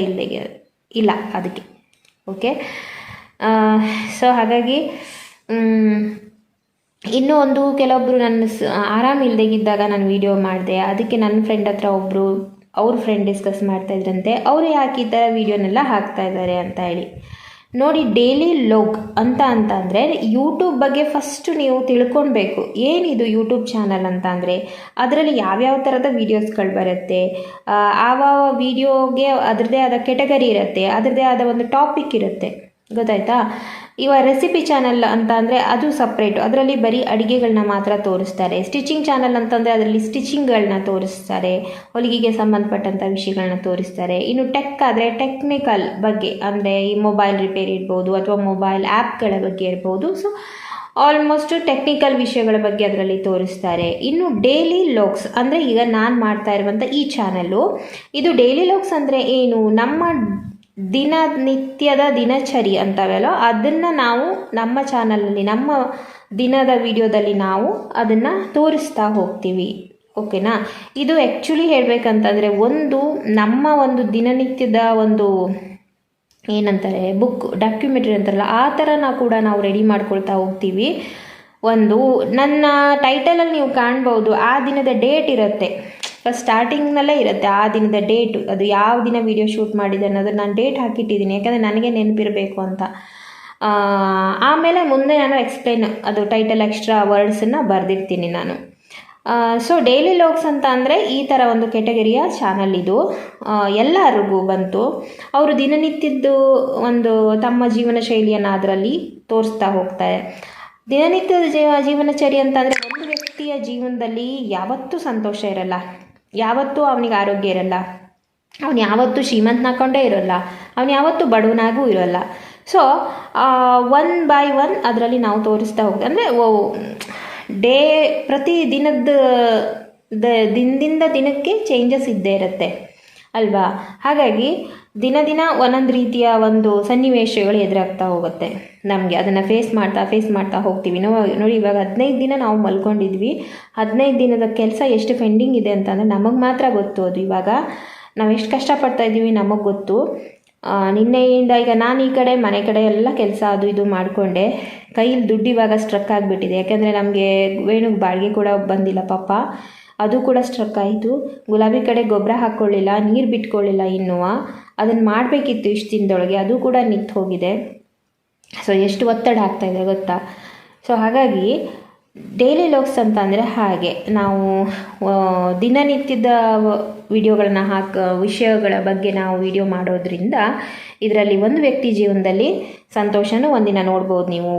ಇಲ್ಲ ಅದಕ್ಕೆ. ಓಕೆ, ಸೊ ಹಾಗಾಗಿ ಇನ್ನೂ ಕೆಲವೊಬ್ಬರು ನನ್ನ ಆರಾಮಿಲ್ದಾಗಿದ್ದಾಗ ನಾನು ವಿಡಿಯೋ ಮಾಡಿದೆ. ಅದಕ್ಕೆ ನನ್ನ ಫ್ರೆಂಡ್ ಹತ್ರ ಅವ್ರ ಫ್ರೆಂಡ್ ಡಿಸ್ಕಸ್ ಮಾಡ್ತಾಯಿದ್ರಂತೆ, ಅವರು ಯಾಕೆ ಈ ಥರ ವೀಡಿಯೋನೆಲ್ಲ ಹಾಕ್ತಾಯಿದ್ದಾರೆ ಅಂತ ಹೇಳಿ. ನೋಡಿ, ಡೈಲಿ ಲಾಗ್ ಅಂತಂದರೆ ಯೂಟ್ಯೂಬ್ ಬಗ್ಗೆ ಫಸ್ಟು ನೀವು ತಿಳ್ಕೊಳ್ಬೇಕು. ಏನಿದು ಯೂಟ್ಯೂಬ್ ಚಾನಲ್ ಅಂತ ಅಂದರೆ ಅದರಲ್ಲಿ ಯಾವ್ಯಾವ ಥರದ ವೀಡಿಯೋಸ್ಗಳು ಬರುತ್ತೆ, ಆವ ವೀಡಿಯೋಗೆ ಅದರದ್ದೇ ಆದ ಕೆಟಗರಿ ಇರುತ್ತೆ, ಅದರದ್ದೇ ಆದ ಒಂದು ಟಾಪಿಕ್ ಇರುತ್ತೆ, ಗೊತ್ತಾಯ್ತಾ. ಇವಾಗ ರೆಸಿಪಿ ಚಾನಲ್ ಅಂತ ಅಂದರೆ ಅದು ಸಪ್ರೇಟು, ಅದರಲ್ಲಿ ಬರೀ ಅಡುಗೆಗಳನ್ನ ಮಾತ್ರ ತೋರಿಸ್ತಾರೆ. ಸ್ಟಿಚಿಂಗ್ ಚಾನಲ್ ಅಂತಂದರೆ ಅದರಲ್ಲಿ ಸ್ಟಿಚಿಂಗ್ಗಳನ್ನ ತೋರಿಸ್ತಾರೆ, ಹೊಲಿಗೆಗೆ ಸಂಬಂಧಪಟ್ಟಂಥ ವಿಷಯಗಳನ್ನ ತೋರಿಸ್ತಾರೆ. ಇನ್ನು ಟೆಕ್ ಆದರೆ ಟೆಕ್ನಿಕಲ್ ಬಗ್ಗೆ, ಅಂದರೆ ಈ ಮೊಬೈಲ್ ರಿಪೇರಿ ಇರ್ಬೋದು ಅಥವಾ ಮೊಬೈಲ್ ಆ್ಯಪ್ಗಳ ಬಗ್ಗೆ ಇರ್ಬೋದು. ಸೊ ಆಲ್ಮೋಸ್ಟ್ ಟೆಕ್ನಿಕಲ್ ವಿಷಯಗಳ ಬಗ್ಗೆ ಅದರಲ್ಲಿ ತೋರಿಸ್ತಾರೆ. ಇನ್ನು ಡೈಲಿ ಲಾಗ್ಸ್ ಅಂದರೆ ಈಗ ನಾನು ಮಾಡ್ತಾ ಇರುವಂಥ ಈ ಚಾನಲ್ಲು, ಇದು ಡೈಲಿ ಲಾಗ್ಸ್ ಅಂದರೆ ಏನು, ನಮ್ಮ ದಿನನಿತ್ಯದ ದಿನಚರಿ ಅಂತವಲ್ಲ, ಅದನ್ನು ನಾವು ನಮ್ಮ ಚಾನಲಲ್ಲಿ ನಮ್ಮ ದಿನದ ವಿಡಿಯೋದಲ್ಲಿ ನಾವು ಅದನ್ನು ತೋರಿಸ್ತಾ ಹೋಗ್ತೀವಿ. ಓಕೆನಾ. ಇದು ಆ್ಯಕ್ಚುಲಿ ಹೇಳಬೇಕಂತಂದರೆ ನಮ್ಮ ಒಂದು ದಿನನಿತ್ಯದ ಒಂದು ಏನಂತಾರೆ ಬುಕ್ ಡಾಕ್ಯುಮೆಂಟ್ರಿ ಅಂತಾರಲ್ಲ, ಆ ಥರ ನಾವು ರೆಡಿ ಮಾಡ್ಕೊಳ್ತಾ ಹೋಗ್ತೀವಿ. ನನ್ನ ಟೈಟಲಲ್ಲಿ ನೀವು ಕಾಣ್ಬೋದು, ಆ ದಿನದ ಡೇಟ್ ಇರುತ್ತೆ, ಫಸ್ಟ್ ಸ್ಟಾರ್ಟಿಂಗ್ನಲ್ಲೇ ಇರುತ್ತೆ ಆ ದಿನದ ಡೇಟು, ಅದು ಯಾವ ದಿನ ವೀಡಿಯೋ ಶೂಟ್ ಮಾಡಿದೆ ಅನ್ನೋದು ನಾನು ಡೇಟ್ ಹಾಕಿಟ್ಟಿದ್ದೀನಿ, ಯಾಕಂದರೆ ನನಗೆ ನೆನಪಿರಬೇಕು ಅಂತ. ಆಮೇಲೆ ಮುಂದೆ ನಾನು ಎಕ್ಸ್ಪ್ಲೈನ್, ಅದು ಟೈಟಲ್ ಎಕ್ಸ್ಟ್ರಾ ವರ್ಡ್ಸನ್ನು ಬರೆದಿರ್ತೀನಿ ನಾನು. ಸೊ ಡೈಲಿ ಲಾಗ್ಸ್ ಅಂತ ಅಂದರೆ ಈ ಥರ ಒಂದು ಕೆಟಗರಿಯ ಚಾನಲ್ ಇದು. ಎಲ್ಲರಿಗೂ ಬಂತು, ಅವರು ದಿನನಿತ್ಯದ್ದು ಒಂದು ತಮ್ಮ ಜೀವನ ಶೈಲಿಯನ್ನು ಅದರಲ್ಲಿ ತೋರಿಸ್ತಾ ಹೋಗ್ತಾರೆ. ದಿನನಿತ್ಯದ ಜೀವನಚರಿ ಅಂತಂದರೆ ಒಂದು ವ್ಯಕ್ತಿಯ ಜೀವನದಲ್ಲಿ ಯಾವತ್ತೂ ಸಂತೋಷ ಇರಲ್ಲ, ಯಾವತ್ತೂ ಅವನಿಗೆ ಆರೋಗ್ಯ ಇರಲ್ಲ, ಅವನು ಯಾವತ್ತೂ ಶ್ರೀಮಂತನಾಕೊಂಡೇ ಇರೋಲ್ಲ, ಅವನು ಯಾವತ್ತೂ ಬಡವನಾಗೂ ಇರೋಲ್ಲ. ಸೊ ಒನ್ ಬೈ ಒನ್ ಅದರಲ್ಲಿ ನಾವು ತೋರಿಸ್ತಾ ಹೋಗ್ತೀವಿ. ಅಂದರೆ ಪ್ರತಿ ದಿನದಿಂದ ದಿನಕ್ಕೆ ಚೇಂಜಸ್ ಇದ್ದೇ ಇರುತ್ತೆ ಅಲ್ವಾ. ಹಾಗಾಗಿ ದಿನ ಒಂದೊಂದು ರೀತಿಯ ಒಂದು ಸನ್ನಿವೇಶಗಳು ಎದುರಾಗ್ತಾ ಹೋಗುತ್ತೆ ನಮಗೆ, ಅದನ್ನು ಫೇಸ್ ಮಾಡ್ತಾ ಹೋಗ್ತೀವಿ. ನೋಡಿ, ಇವಾಗ 15 ದಿನ ನಾವು ಮಲ್ಕೊಂಡಿದ್ವಿ, 15 ದಿನದ ಕೆಲಸ ಎಷ್ಟು ಪೆಂಡಿಂಗ್ ಇದೆ ಅಂತಂದರೆ ನಮಗೆ ಮಾತ್ರ ಗೊತ್ತು. ಅದು ಇವಾಗ ನಾವು ಎಷ್ಟು ಕಷ್ಟಪಡ್ತಾ ಇದ್ದೀವಿ ನಮಗೆ ಗೊತ್ತು. ನಿನ್ನೆಯಿಂದ ಈಗ ನಾನು ಈ ಕಡೆ ಮನೆ ಕಡೆ ಎಲ್ಲ ಕೆಲಸ ಅದು ಇದು ಮಾಡಿಕೊಂಡೆ, ಕೈಯಲ್ಲಿ ದುಡ್ಡು ಇವಾಗ ಸ್ಟ್ರಕ್ ಆಗಿಬಿಟ್ಟಿದೆ. ಯಾಕೆಂದರೆ ನಮಗೆ ವೇಣುಗೆ ಬಾಡಿಗೆ ಕೂಡ ಬಂದಿಲ್ಲ ಪಾಪ, ಅದು ಕೂಡ ಸ್ಟ್ರಕ್ ಆಯಿತು. ಗುಲಾಬಿ ಕಡೆ ಗೊಬ್ಬರ ಹಾಕ್ಕೊಳ್ಳಿಲ್ಲ, ನೀರು ಬಿಟ್ಕೊಳ್ಳಿಲ್ಲ, ಇನ್ನೂ ಅದನ್ನು ಮಾಡಬೇಕಿತ್ತು ಇಷ್ಟು ದಿನದೊಳಗೆ, ಅದು ಕೂಡ ನಿಂತು ಹೋಗಿದೆ. ಸೊ ಎಷ್ಟು ಒತ್ತಡ ಆಗ್ತಾಯಿದೆ ಗೊತ್ತಾ. ಸೊ ಹಾಗಾಗಿ ಡೈಲಿ ಲಾಗ್ಸ್ ಅಂತ ಅಂದರೆ ಹಾಗೆ ನಾವು ದಿನನಿತ್ಯದ ವಿಡಿಯೋಗಳನ್ನ ವಿಷಯಗಳ ಬಗ್ಗೆ ನಾವು ವಿಡಿಯೋ ಮಾಡೋದ್ರಿಂದ ಇದರಲ್ಲಿ ಒಂದು ವ್ಯಕ್ತಿ ಜೀವನದಲ್ಲಿ ಸಂತೋಷನೂ ಒಂದಿನ ನೋಡ್ಬೋದು ನೀವು,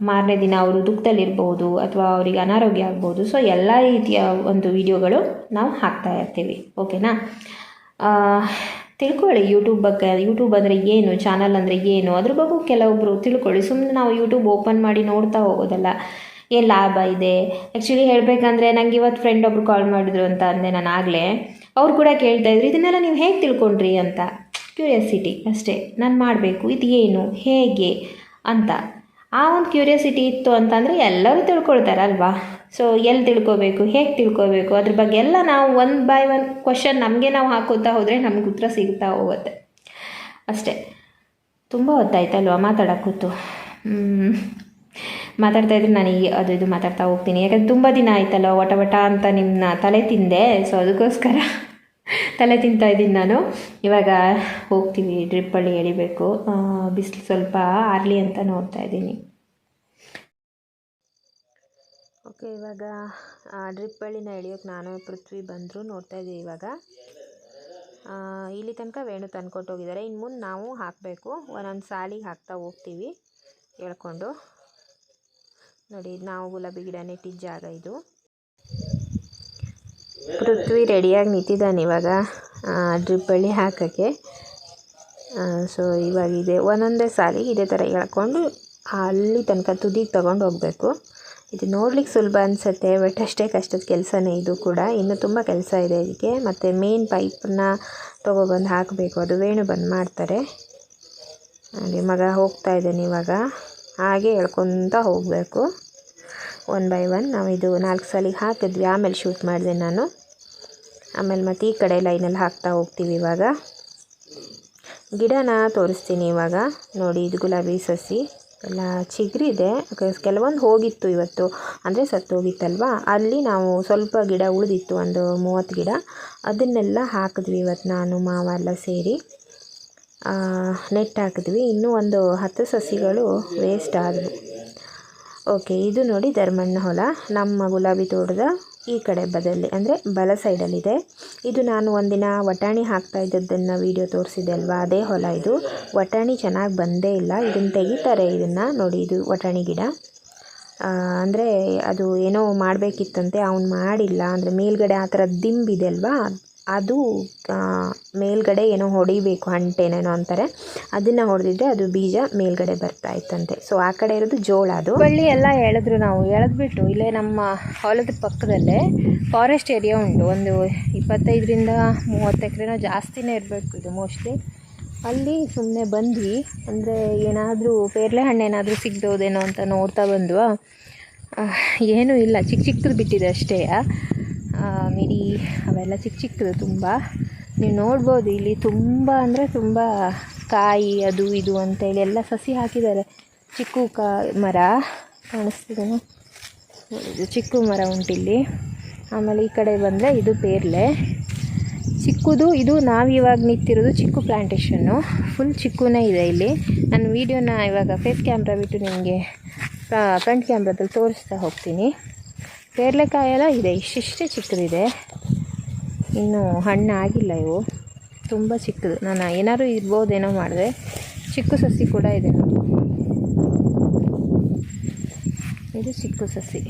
ಮಾರನೇ ದಿನ ಅವರು ದುಃಖದಲ್ಲಿರ್ಬೋದು ಅಥವಾ ಅವರಿಗೆ ಅನಾರೋಗ್ಯ ಆಗ್ಬೋದು. ಸೊ ಎಲ್ಲ ರೀತಿಯ ಒಂದು ವಿಡಿಯೋಗಳು ನಾವು ಹಾಕ್ತಾ ಇರ್ತೀವಿ. ಓಕೆನಾ. ತಿಳ್ಕೊಳ್ಳಿ ಯೂಟ್ಯೂಬ್ ಬಗ್ಗೆ, ಯೂಟ್ಯೂಬ್ ಅಂದರೆ ಏನು, ಚಾನಲ್ ಅಂದರೆ ಏನು, ಅದ್ರ ಬಗ್ಗೆ ಕೆಲವೊಬ್ಬರು ತಿಳ್ಕೊಳ್ಳಿ. ಸುಮ್ಮನೆ ನಾವು ಯೂಟ್ಯೂಬ್ ಓಪನ್ ಮಾಡಿ ನೋಡ್ತಾ ಹೋಗೋದಲ್ಲ, ಏನು ಲಾಭ ಇದೆ. ಆ್ಯಕ್ಚುಲಿ ಹೇಳಬೇಕಂದ್ರೆ ನನಗೆ ಇವತ್ತು ಫ್ರೆಂಡ್ ಒಬ್ರು ಕಾಲ್ ಮಾಡಿದ್ರು ಅಂತ ಅಂದೆ ನಾನು ಆಗಲೇ, ಅವ್ರು ಕೂಡ ಕೇಳ್ತಾಯಿದ್ರು ಇದನ್ನೆಲ್ಲ ನೀವು ಹೇಗೆ ತಿಳ್ಕೊಂಡ್ರಿ ಅಂತ. ಕ್ಯೂರಿಯಾಸಿಟಿ ಅಷ್ಟೇ, ನಾನು ಮಾಡಬೇಕು, ಇದು ಏನು ಹೇಗೆ ಅಂತ ಆ ಒಂದು ಕ್ಯೂರಿಯಾಸಿಟಿ ಇತ್ತು ಅಂತಂದರೆ ಎಲ್ಲರೂ ತಿಳ್ಕೊಳ್ತಾರಲ್ವಾ. ಸೊ ಎಲ್ಲಿ ತಿಳ್ಕೊಬೇಕು, ಹೇಗೆ ತಿಳ್ಕೊಬೇಕು, ಅದ್ರ ಬಗ್ಗೆ ಎಲ್ಲ ನಾವು ಒನ್ ಬೈ ಒನ್ ಕ್ವಶನ್ ನಮಗೆ ನಾವು ಹಾಕೋತಾ ಹೋದರೆ ನಮ್ಗೆ ಉತ್ತರ ಸಿಗ್ತಾ ಹೋಗುತ್ತೆ ಅಷ್ಟೇ. ತುಂಬ ಹೊತ್ತಾಯ್ತಲ್ವ ಮಾತಾಡೋಕ್ಕೂತು. ಮಾತಾಡ್ತಾಯಿದ್ರೆ ನಾನು ಅದು ಇದು ಮಾತಾಡ್ತಾ ಹೋಗ್ತೀನಿ, ಯಾಕಂದರೆ ತುಂಬ ದಿನ ಆಯ್ತಲ್ಲ ವಟ ಅಂತ ನಿಮ್ಮನ್ನ ತಲೆ ತಿಂದೆ. ಸೊ ಅದಕ್ಕೋಸ್ಕರ ತಲೆ ತಿಂತಾಯಿದ್ದೀನಿ ನಾನು. ಇವಾಗ ಹೋಗ್ತೀವಿ, ಡ್ರಿಪ್ಪಲ್ಲಿ ಎಳಿಬೇಕು, ಬಿಸಿಲು ಸ್ವಲ್ಪ ಆರಲಿ ಅಂತ ನೋಡ್ತಾ ಇದ್ದೀನಿ. ಓಕೆ, ಇವಾಗ ಡ್ರಿಪ್ಪಳ್ಳಿನ ಎಳಿಯೋಕ್ಕೆ ನಾನು ಪೃಥ್ವಿ ಬಂದರು, ನೋಡ್ತಾ ಇದ್ದೀವಿ. ಇವಾಗ ಇಲ್ಲಿ ತನಕ ವೇಣು ತಂದ್ಕೊಟ್ಟು ಹೋಗಿದ್ದಾರೆ, ಇನ್ನು ಮುಂದೆ ನಾವು ಹಾಕಬೇಕು. ಒಂದೊಂದು ಸಾಲಿಗೆ ಹಾಕ್ತಾ ಹೋಗ್ತೀವಿ ಹೇಳ್ಕೊಂಡು. ನೋಡಿ, ನಾವು ಗುಲಾಬಿ ಗಿಡ ನೆಟ್ಟಿದ್ದ ಜಾಗ ಇದು. ಪೃಥ್ವಿ ರೆಡಿಯಾಗಿ ನಿಂತಿದ್ದಾನೆ ಇವಾಗ ಡ್ರಿಪ್ಪಳ್ಳಿ ಹಾಕೋಕ್ಕೆ. ಸೊ ಇವಾಗ ಇದೆ ಒಂದೊಂದೇ ಸಾಲಿಗೆ ಇದೇ ಥರ ಎಳ್ಕೊಂಡು ಅಲ್ಲಿ ತನಕ ತುದಿಗೆ ತೊಗೊಂಡು ಹೋಗಬೇಕು. ಇದು ನೋಡ್ಲಿಕ್ಕೆ ಸುಲಭ ಅನಿಸುತ್ತೆ, ಬಟ್ ಅಷ್ಟೇ ಕಷ್ಟದ ಕೆಲಸನೇ ಇದು ಕೂಡ. ಇನ್ನೂ ತುಂಬ ಕೆಲಸ ಇದೆ ಇದಕ್ಕೆ. ಮತ್ತು ಮೇನ್ ಪೈಪನ್ನ ತೊಗೊಬಂದು ಹಾಕಬೇಕು, ಅದು ವೇಣು ಬಂದು ಮಾಡ್ತಾರೆ. ನೋಡಿ, ಮಗ ಹೋಗ್ತಾ ಇದ್ದಾನೆ ಇವಾಗ. ಹಾಗೆ ಎಳ್ಕೊತ ಹೋಗಬೇಕು ಒನ್ ಬೈ ಒನ್. ನಾವು ಇದು 4 ಸಾಲಿಗೆ ಹಾಕಿದ್ವಿ, ಆಮೇಲೆ ಶೂಟ್ ಮಾಡಿದೆ ನಾನು. ಆಮೇಲೆ ಮತ್ತು ಈ ಕಡೆ ಲೈನಲ್ಲಿ ಹಾಕ್ತಾ ಹೋಗ್ತೀವಿ. ಇವಾಗ ಗಿಡನ ತೋರಿಸ್ತೀನಿ. ಇವಾಗ ನೋಡಿ, ಇದು ಗುಲಾಬಿ ಸಸಿ ಎಲ್ಲ ಚಿಗುರಿದೆ. ಕೆಲವೊಂದು ಹೋಗಿತ್ತು ಇವತ್ತು, ಅಂದರೆ ಸತ್ತೋಗಿತ್ತಲ್ವ, ಅಲ್ಲಿ ನಾವು ಸ್ವಲ್ಪ ಗಿಡ ಉಳಿದಿತ್ತು, ಒಂದು 30 ಗಿಡ, ಅದನ್ನೆಲ್ಲ ಹಾಕಿದ್ವಿ ಇವತ್ತು ನಾನು ಮಾವ ಎಲ್ಲ ಸೇರಿ. ನೆಟ್ ಹಾಕಿದ್ವಿ. ಇನ್ನೂ ಒಂದು 10 ಸಸಿಗಳು ವೇಸ್ಟ್ ಆದವು. ಓಕೆ, ಇದು ನೋಡಿ ಧರ್ಮಣ್ಣ ಹೊಲ. ನಮ್ಮ ಗುಲಾಬಿ ತೋಟದ ಈ ಕಡೆ ಬದಲ್ಲಿ ಅಂದರೆ ಬಲ ಸೈಡಲ್ಲಿದೆ. ಇದು ನಾನು ಒಂದಿನ ವಟಾಣಿ ಹಾಕ್ತಾ ಇದ್ದದ್ದನ್ನು ವೀಡಿಯೋ ತೋರಿಸಿದೆ ಅಲ್ವಾ, ಅದೇ ಹೊಲ ಇದು. ವಟಾಣಿ ಚೆನ್ನಾಗಿ ಬಂದೇ ಇಲ್ಲ, ಇದನ್ನು ತೆಗಿತಾರೆ. ಇದನ್ನು ನೋಡಿ, ಇದು ವಟಾಣಿ ಗಿಡ. ಅಂದರೆ ಅದು ಏನೋ ಮಾಡಬೇಕಿತ್ತಂತೆ, ಅವನು ಮಾಡಿಲ್ಲ. ಅಂದರೆ ಮೇಲ್ಗಡೆ ಆ ಥರ ದಿಂಬಿದೆ ಅಲ್ವಾ, ಅದು ಮೇಲ್ಗಡೆ ಏನೋ ಹೊಡಿಬೇಕು, ಅಂಟೇನೇನೋ ಅಂತಾರೆ, ಅದನ್ನು ಹೊಡೆದಿದ್ರೆ ಅದು ಬೀಜ ಮೇಲ್ಗಡೆ ಬರ್ತಾ ಇತ್ತಂತೆ. ಸೊ ಆ ಕಡೆ ಇರೋದು ಜೋಳ. ಅದು ಬಳ್ಳಿ ಎಲ್ಲ ಎಳೆದ್ರು, ನಾವು ಎಳೆದ್ಬಿಟ್ಟು ಇಲ್ಲೇ ನಮ್ಮ ಹೊಲದ ಪಕ್ಕದಲ್ಲೇ ಫಾರೆಸ್ಟ್ ಏರಿಯಾ ಉಂಟು. ಒಂದು 25-30 ಎಕರೆನೋ ಜಾಸ್ತಿನೇ ಇರಬೇಕು ಇದು ಮೋಸ್ಟ್ಲಿ. ಅಲ್ಲಿ ಸುಮ್ಮನೆ ಬಂದ್ವಿ, ಅಂದರೆ ಏನಾದರೂ ಪೇರ್ಲೆ ಹಣ್ಣು ಏನಾದರೂ ಸಿಗ್ಬೋದೇನೋ ಅಂತ ನೋಡ್ತಾ ಬಂದ್ವಾ. ಏನೂ ಇಲ್ಲ, ಚಿಕ್ಕದು ಬಿಟ್ಟಿದೆ ಅಷ್ಟೇ. ಮಿಡಿ ಅವೆಲ್ಲ ಚಿಕ್ಕದು ತುಂಬ. ನೀವು ನೋಡ್ಬೋದು ಇಲ್ಲಿ ತುಂಬ ಅಂದರೆ ತುಂಬ ಕಾಯಿ ಅದು ಇದು ಅಂತೇಳಿ ಎಲ್ಲ ಸಸಿ ಹಾಕಿದ್ದಾರೆ. ಚಿಕ್ಕು ಮರ ಕಾಣಿಸ್ತಿದ್ದೇನೆ, ಇದು ಚಿಕ್ಕು ಮರ ಉಂಟಿಲ್ಲಿ. ಆಮೇಲೆ ಈ ಕಡೆ ಬಂದರೆ ಇದು ಪೇರ್ಲೆ ಚಿಕ್ಕದು. ಇದು ನಾವಿವಾಗ ನಿಂತಿರೋದು ಚಿಕ್ಕು ಪ್ಲ್ಯಾಂಟೇಷನ್ನು, ಫುಲ್ ಚಿಕ್ಕುನೇ ಇದೆ ಇಲ್ಲಿ. ನಾನು ವೀಡಿಯೋನ ಇವಾಗ ಫೇಸ್ ಕ್ಯಾಮ್ರಾ ಬಿಟ್ಟು ನಿಮಗೆ ಫ್ರಂಟ್ ಕ್ಯಾಮ್ರಾದಲ್ಲಿ ತೋರಿಸ್ತಾ ಹೋಗ್ತೀನಿ. ಪೇರ್ಲೆಕಾಯೆಲ್ಲ ಇದೆ, ಇಷ್ಟಿಷ್ಟೇ ಚಿಕ್ಕದಿದೆ, ಇನ್ನೂ ಹಣ್ಣು ಆಗಿಲ್ಲ ಇವು, ತುಂಬ ಚಿಕ್ಕದು. ನಾನು ಏನಾದರೂ ಇರ್ಬೋದೇನೋ ಮಾಡಿದೆ. ಚಿಕ್ಕು ಸಸಿ ಕೂಡ ಇದೆ ನೋಡಿ, ಇದು ಚಿಕ್ಕು ಸಸಿ.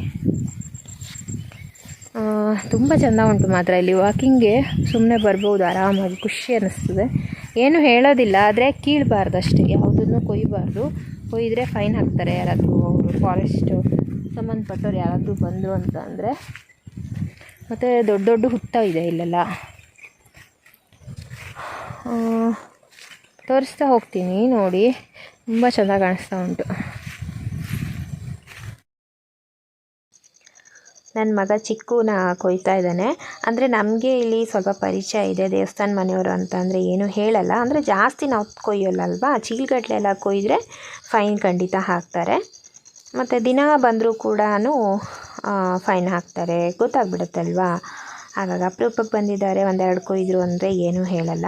ತುಂಬ ಚೆಂದ ಉಂಟು ಮಾತ್ರ. ಇಲ್ಲಿ ವಾಕಿಂಗ್ಗೆ ಸುಮ್ಮನೆ ಬರ್ಬೋದು ಆರಾಮಾಗಿ, ಖುಷಿ ಅನ್ನಿಸ್ತದೆ. ಏನು ಹೇಳೋದಿಲ್ಲ, ಆದರೆ ಕೀಳಬಾರ್ದು ಅಷ್ಟೇ, ಯಾವುದನ್ನು ಕೊಯ್ಯಬಾರ್ದು. ಕೊಯ್ದರೆ ಫೈನ್ ಹಾಕ್ತಾರೆ ಯಾರಾದರೂ, ಅವರು ಫಾರೆಸ್ಟ್ ಸಂಬಂಧಪಟ್ಟವ್ರು ಯಾರಾದರೂ ಬಂದರು ಅಂತ ಅಂದರೆ. ಮತ್ತು ದೊಡ್ಡ ದೊಡ್ಡ ಹುತ್ತ ಇದೆ ಇಲ್ಲೆಲ್ಲ, ತೋರಿಸ್ತಾ ಹೋಗ್ತೀನಿ ನೋಡಿ. ತುಂಬ ಚೆಂದ ಕಾಣಿಸ್ತಾ ಉಂಟು. ನನ್ನ ಮಗ ಚಿಕ್ಕೂನ ಕೊಯ್ತಾ ಇದ್ದಾನೆ. ಅಂದರೆ ನಮಗೆ ಇಲ್ಲಿ ಸ್ವಲ್ಪ ಪರಿಚಯ ಇದೆ, ದೇವಸ್ಥಾನ ಮನೆಯವರು ಅಂತ ಅಂದರೆ ಏನೂ ಹೇಳಲ್ಲ. ಅಂದರೆ ಜಾಸ್ತಿ ನಾವು ಕೊಯ್ಯೋಲ್ಲ ಅಲ್ವಾ, ಚೀಲಗಟ್ಟಲೆ ಎಲ್ಲ ಕೊಯ್ದರೆ ಫೈನ್ ಖಂಡಿತ ಹಾಕ್ತಾರೆ. ಮತ್ತು ದಿನ ಬಂದರೂ ಕೂಡ ಫೈನ್ ಹಾಕ್ತಾರೆ, ಗೊತ್ತಾಗ್ಬಿಡುತ್ತಲ್ವಾ. ಹಾಗಾಗಿ ಅಪರೂಪಕ್ಕೆ ಬಂದಿದ್ದಾರೆ, ಒಂದೆರಡು ಕೊಯ್ದರು ಅಂದರೆ ಏನೂ ಹೇಳಲ್ಲ.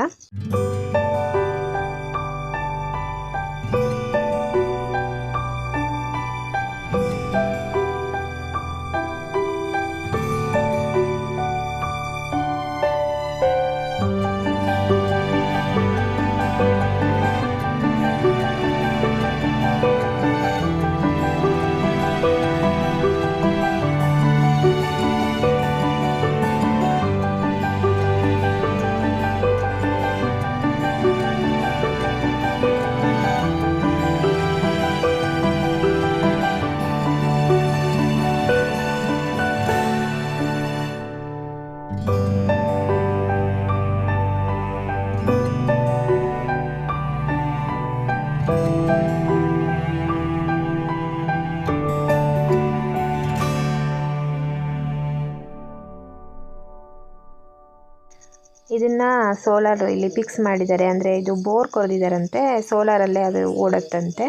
ಇದನ್ನು ಸೋಲಾರ್ ಇಲ್ಲಿ ಫಿಕ್ಸ್ ಮಾಡಿದ್ದಾರೆ. ಅಂದರೆ ಇದು ಬೋರ್ ಕೊರೆದಿದ್ದಾರಂತೆ, ಸೋಲಾರಲ್ಲೇ ಅದು ಓಡುತ್ತಂತೆ.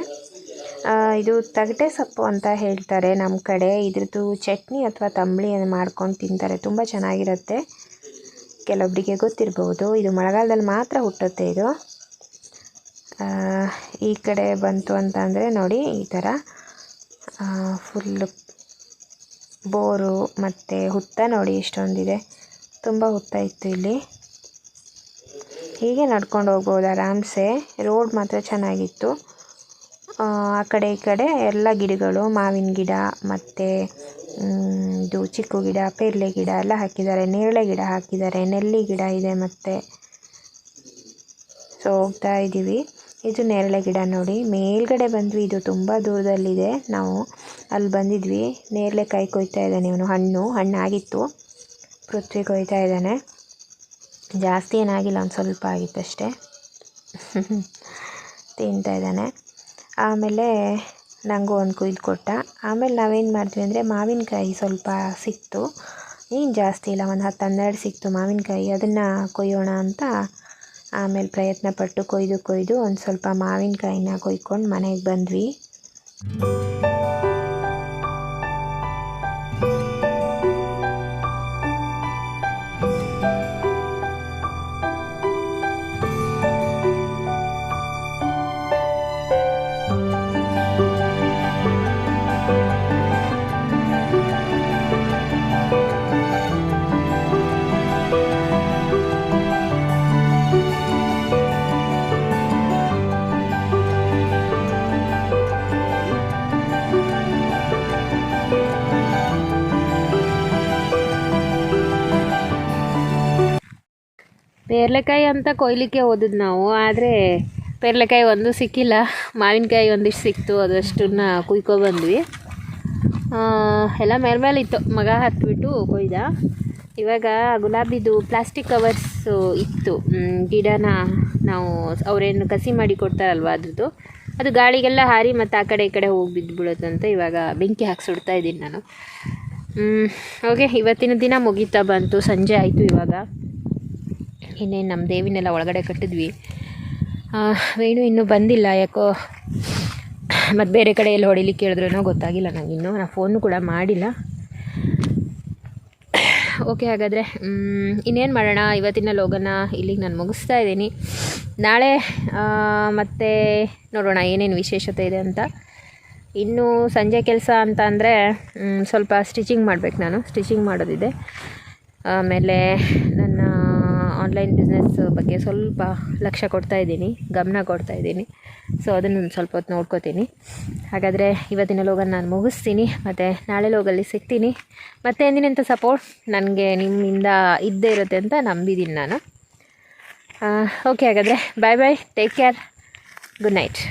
ಇದು ತಗಟೆ ಸೊಪ್ಪು ಅಂತ ಹೇಳ್ತಾರೆ ನಮ್ಮ ಕಡೆ. ಇದ್ರದ್ದು ಚಟ್ನಿ ಅಥವಾ ತಂಬಳಿಯನ್ನು ಮಾಡ್ಕೊಂಡು ತಿಂತಾರೆ, ತುಂಬ ಚೆನ್ನಾಗಿರುತ್ತೆ. ಕೆಲವೊಬ್ಬರಿಗೆ ಗೊತ್ತಿರ್ಬೋದು. ಇದು ಮಳೆಗಾಲದಲ್ಲಿ ಮಾತ್ರ ಹುಟ್ಟುತ್ತೆ ಇದು. ಈ ಕಡೆ ಬಂತು ಅಂತ ಅಂದರೆ ನೋಡಿ, ಈ ಥರ ಫುಲ್ಲು ಬೋರು ಮತ್ತು ಹುತ್ತ ನೋಡಿ ಎಷ್ಟೊಂದಿದೆ, ತುಂಬ ಹುತ್ತ ಇತ್ತು ಇಲ್ಲಿ. ಹೀಗೆ ನಡ್ಕೊಂಡು ಹೋಗ್ಬೋದು ಆರಾಮ್ಸೆ. ರೋಡ್ ಮಾತ್ರ ಚೆನ್ನಾಗಿತ್ತು. ಆ ಕಡೆ ಈ ಕಡೆ ಎಲ್ಲ ಗಿಡಗಳು, ಮಾವಿನ ಗಿಡ ಮತ್ತು ಇದು ಚಿಕ್ಕು ಗಿಡ, ಪೇರ್ಲೆ ಗಿಡ ಎಲ್ಲ ಹಾಕಿದ್ದಾರೆ, ನೇರಳೆ ಗಿಡ ಹಾಕಿದ್ದಾರೆ, ನೆಲ್ಲಿ ಗಿಡ ಇದೆ. ಮತ್ತು ಸೊ ಹೋಗ್ತಾ ಇದ್ದೀವಿ. ಇದು ನೇರಳೆ ಗಿಡ ನೋಡಿ, ಮೇಲ್ಗಡೆ ಬಂದ್ವಿ. ಇದು ತುಂಬ ದೂರದಲ್ಲಿದೆ. ನಾವು ಅಲ್ಲಿ ಬಂದಿದ್ವಿ. ನೇರಳೆ ಕಾಯಿ ಕೊಯ್ತಾ ಇದ್ದಾನೆ ಇವನು, ಹಣ್ಣಾಗಿತ್ತು. ಪೃಥ್ವಿ ಕೊಯ್ತಾ ಇದ್ದಾನೆ. ಜಾಸ್ತಿ ಏನಾಗಿಲ್ಲ, ಒಂದು ಸ್ವಲ್ಪ ಆಗಿತ್ತಷ್ಟೇ. ತಿಂತಾ ಇದ್ದಾನೆ. ಆಮೇಲೆ ನನಗೂ ಒಂದು ಕೊಯ್ದು ಕೊಟ್ಟ. ಆಮೇಲೆ ನಾವೇನು ಮಾಡಿದ್ವಿ ಅಂದರೆ, ಮಾವಿನಕಾಯಿ ಸ್ವಲ್ಪ ಸಿಕ್ತು, ಏನು ಜಾಸ್ತಿ ಇಲ್ಲ, ಒಂದು 10-12 ಸಿಕ್ತು ಮಾವಿನಕಾಯಿ. ಅದನ್ನು ಕೊಯ್ಯೋಣ ಅಂತ ಆಮೇಲೆ ಪ್ರಯತ್ನ ಪಟ್ಟು ಕೊಯ್ದು ಒಂದು ಸ್ವಲ್ಪ ಮಾವಿನಕಾಯಿನ ಕೊಯ್ಕೊಂಡು ಮನೆಗೆ ಬಂದ್ವಿ. ಪೇರ್ಲೆಕಾಯಿ ಅಂತ ಕೊಯ್ಲಿಕ್ಕೆ ಹೋದದ್ದು ನಾವು, ಆದರೆ ಪೇರ್ಲೆಕಾಯಿ ಒಂದು ಸಿಕ್ಕಿಲ್ಲ. ಮಾವಿನಕಾಯಿ ಒಂದಿಷ್ಟು ಸಿಕ್ತು, ಅದಷ್ಟನ್ನ ಕುಯ್ಕೊಬಂದ್ವಿ. ಎಲ್ಲ ಮೇಲ್ಮೇಲೆ ಇತ್ತು, ಮಗ ಹತ್ಬಿಟ್ಟು ಕೊಯ್ದ. ಇವಾಗ ಗುಲಾಬಿದು ಪ್ಲಾಸ್ಟಿಕ್ ಕವರ್ಸು ಇತ್ತು, ಗಿಡನ ನಾವು ಅವರೇನು ಕಸಿ ಮಾಡಿ ಕೊಡ್ತಾರಲ್ವ ಅದ್ರದ್ದು, ಅದು ಗಾಳಿಗೆಲ್ಲ ಹಾರಿ ಮತ್ತು ಆ ಕಡೆ ಈ ಕಡೆ ಹೋಗಿ ಬಿದ್ದುಬಿಡುತ್ತಂತ ಇವಾಗ ಬೆಂಕಿ ಹಾಕಿ ಸುಡ್ತಾ ಇದ್ದೀನಿ ನಾನು. ಓಕೆ, ಇವತ್ತಿನ ದಿನ ಮುಗೀತಾ ಬಂತು, ಸಂಜೆ ಆಯಿತು. ಇವಾಗ ಇನ್ನೇನು ನಮ್ಮ ದೇವಿನೆಲ್ಲ ಒಳಗಡೆ ಕಟ್ಟಿದ್ವಿ. ವೇಣು ಇನ್ನೂ ಬಂದಿಲ್ಲ ಯಾಕೋ, ಮತ್ತು ಬೇರೆ ಕಡೆ ಎಲ್ಲ ಹೊಡಿಲಿಕ್ಕೆ ಹೇಳಿದ್ರೇನೋ ಗೊತ್ತಾಗಿಲ್ಲ ನನಗಿನ್ನೂ, ನಾನು ಫೋನು ಕೂಡ ಮಾಡಿಲ್ಲ. ಓಕೆ, ಹಾಗಾದರೆ ಇನ್ನೇನು ಮಾಡೋಣ, ಇವತ್ತಿನ ಲೋಗನ ಇಲ್ಲಿಗೆ ನಾನು ಮುಗಿಸ್ತಾ ಇದ್ದೀನಿ. ನಾಳೆ ಮತ್ತೆ ನೋಡೋಣ ಏನೇನು ವಿಶೇಷತೆ ಇದೆ ಅಂತ. ಇನ್ನು ಸಂಜೆ ಕೆಲಸ ಅಂತ ಅಂದರೆ ಸ್ವಲ್ಪ ಸ್ಟಿಚಿಂಗ್ ಮಾಡಬೇಕು, ನಾನು ಸ್ಟಿಚಿಂಗ್ ಮಾಡೋದಿದೆ. ಆಮೇಲೆ ನನ್ನ ಆನ್ಲೈನ್ ಬಿಸ್ನೆಸ್ ಬಗ್ಗೆ ಸ್ವಲ್ಪ ಲಕ್ಷ್ಯ ಕೊಡ್ತಾಯಿದ್ದೀನಿ, ಗಮನ ಕೊಡ್ತಾಯಿದ್ದೀನಿ. ಸೊ ಅದನ್ನು ಸ್ವಲ್ಪ ಹೊತ್ತು ನೋಡ್ಕೋತೀನಿ. ಹಾಗಾದರೆ ಇವತ್ತಿನ ಲೋಗನ ನಾನು ಮುಗಿಸ್ತೀನಿ, ಮತ್ತು ನಾಳೆ ಲೋಗಲ್ಲಿ ಸಿಗ್ತೀನಿ. ಮತ್ತು ಎಂದಿನಂಥ ಸಪೋರ್ಟ್ ನನಗೆ ನಿಮ್ಮಿಂದ ಇದ್ದೇ ಇರುತ್ತೆ ಅಂತ ನಂಬಿದ್ದೀನಿ ನಾನು. ಓಕೆ, ಹಾಗಾದರೆ ಬಾಯ್ ಬಾಯ್, ಟೇಕ್ ಕೇರ್, ಗುಡ್ ನೈಟ್.